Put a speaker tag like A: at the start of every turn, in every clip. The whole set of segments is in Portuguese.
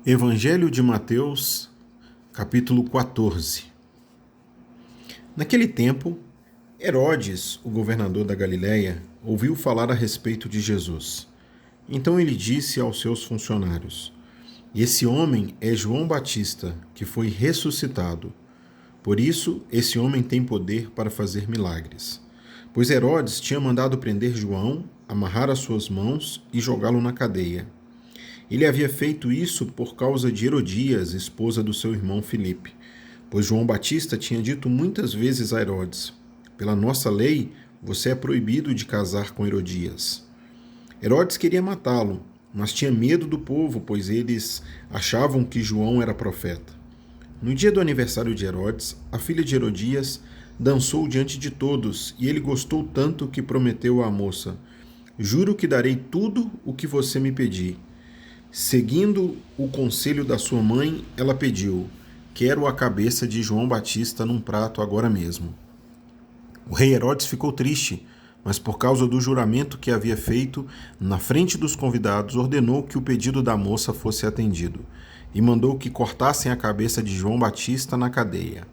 A: Evangelho de Mateus, capítulo 14. Naquele tempo, Herodes, o governador da Galiléia, ouviu falar a respeito de Jesus. Então ele disse aos seus funcionários: Esse homem é João Batista, que foi ressuscitado. Por isso, esse homem tem poder para fazer milagres. Pois Herodes tinha mandado prender João, amarrar as suas mãos e jogá-lo na cadeia. Ele havia feito isso por causa de Herodias, esposa do seu irmão Filipe, pois João Batista tinha dito muitas vezes a Herodes: Pela nossa lei, você é proibido de casar com Herodias. Herodes queria matá-lo, mas tinha medo do povo, pois eles achavam que João era profeta. No dia do aniversário de Herodes, a filha de Herodias dançou diante de todos, e ele gostou tanto que prometeu à moça: Juro que darei tudo o que você me pedir. Seguindo o conselho da sua mãe, ela pediu: Quero a cabeça de João Batista num prato agora mesmo. O rei Herodes ficou triste, mas por causa do juramento que havia feito, na frente dos convidados, ordenou que o pedido da moça fosse atendido, e mandou que cortassem a cabeça de João Batista na cadeia.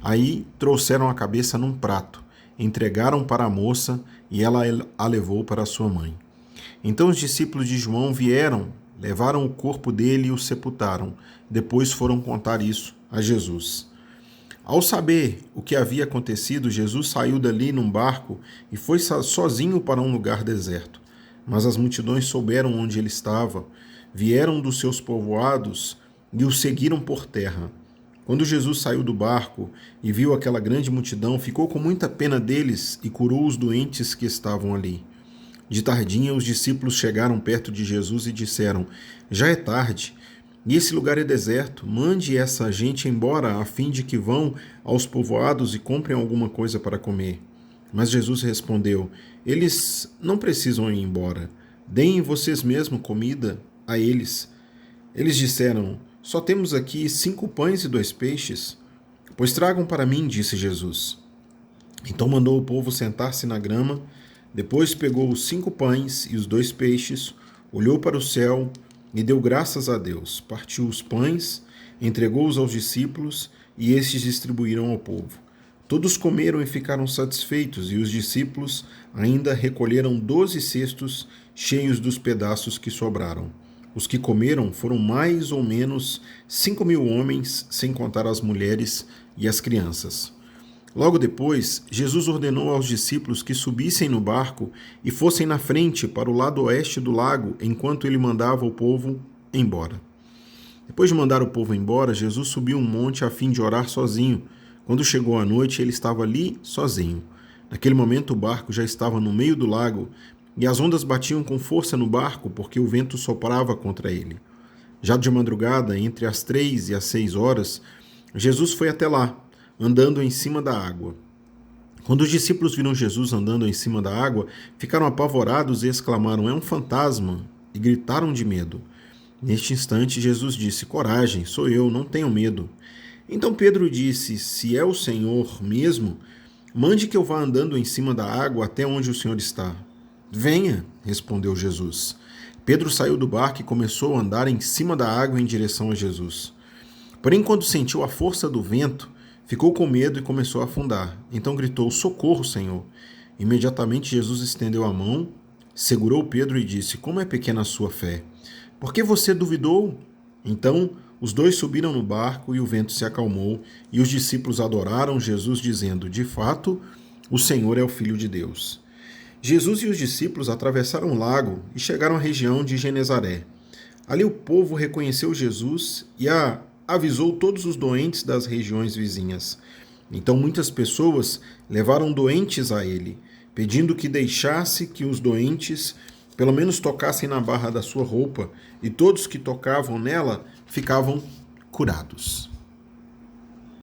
A: Aí trouxeram a cabeça num prato, entregaram para a moça, e ela a levou para sua mãe. Então os discípulos de João vieram, levaram o corpo dele e o sepultaram. Depois foram contar isso a Jesus. Ao saber o que havia acontecido, Jesus saiu dali num barco e foi sozinho para um lugar deserto. Mas as multidões souberam onde ele estava, vieram dos seus povoados e o seguiram por terra. Quando Jesus saiu do barco e viu aquela grande multidão, ficou com muita pena deles e curou os doentes que estavam ali. De tardinha, os discípulos chegaram perto de Jesus e disseram: Já é tarde, e esse lugar é deserto. Mande essa gente embora, a fim de que vão aos povoados e comprem alguma coisa para comer. Mas Jesus respondeu: Eles não precisam ir embora. Deem vocês mesmos comida a eles. Eles disseram: Só temos aqui 5 pães e 2 peixes. Pois tragam para mim, disse Jesus. Então mandou o povo sentar-se na grama. Depois pegou os 5 pães e os 2 peixes, olhou para o céu e deu graças a Deus. Partiu os pães, entregou-os aos discípulos e estes distribuíram ao povo. Todos comeram e ficaram satisfeitos, e os discípulos ainda recolheram 12 cestos cheios dos pedaços que sobraram. Os que comeram foram mais ou menos 5.000 homens, sem contar as mulheres e as crianças. Logo depois, Jesus ordenou aos discípulos que subissem no barco e fossem na frente para o lado oeste do lago, enquanto ele mandava o povo embora. Depois de mandar o povo embora, Jesus subiu um monte a fim de orar sozinho. Quando chegou a noite, ele estava ali sozinho. Naquele momento, o barco já estava no meio do lago e as ondas batiam com força no barco porque o vento soprava contra ele. Já de madrugada, entre as 3 e as 6 horas, Jesus foi até lá, andando em cima da água. Quando os discípulos viram Jesus andando em cima da água, ficaram apavorados e exclamaram: É um fantasma! E gritaram de medo. Neste instante, Jesus disse: Coragem, sou eu, não tenham medo. Então Pedro disse: Se é o Senhor mesmo, mande que eu vá andando em cima da água até onde o Senhor está. Venha, respondeu Jesus. Pedro saiu do barco e começou a andar em cima da água em direção a Jesus. Porém, quando sentiu a força do vento, ficou com medo e começou a afundar. Então gritou: Socorro, Senhor! Imediatamente Jesus estendeu a mão, segurou Pedro e disse: Como é pequena a sua fé! Por que você duvidou? Então os dois subiram no barco e o vento se acalmou, e os discípulos adoraram Jesus, dizendo: De fato, o Senhor é o Filho de Deus. Jesus e os discípulos atravessaram o lago e chegaram à região de Genezaré. Ali o povo reconheceu Jesus e avisou todos os doentes das regiões vizinhas. Então muitas pessoas levaram doentes a ele, pedindo que deixasse que os doentes pelo menos tocassem na barra da sua roupa, e todos que tocavam nela ficavam curados.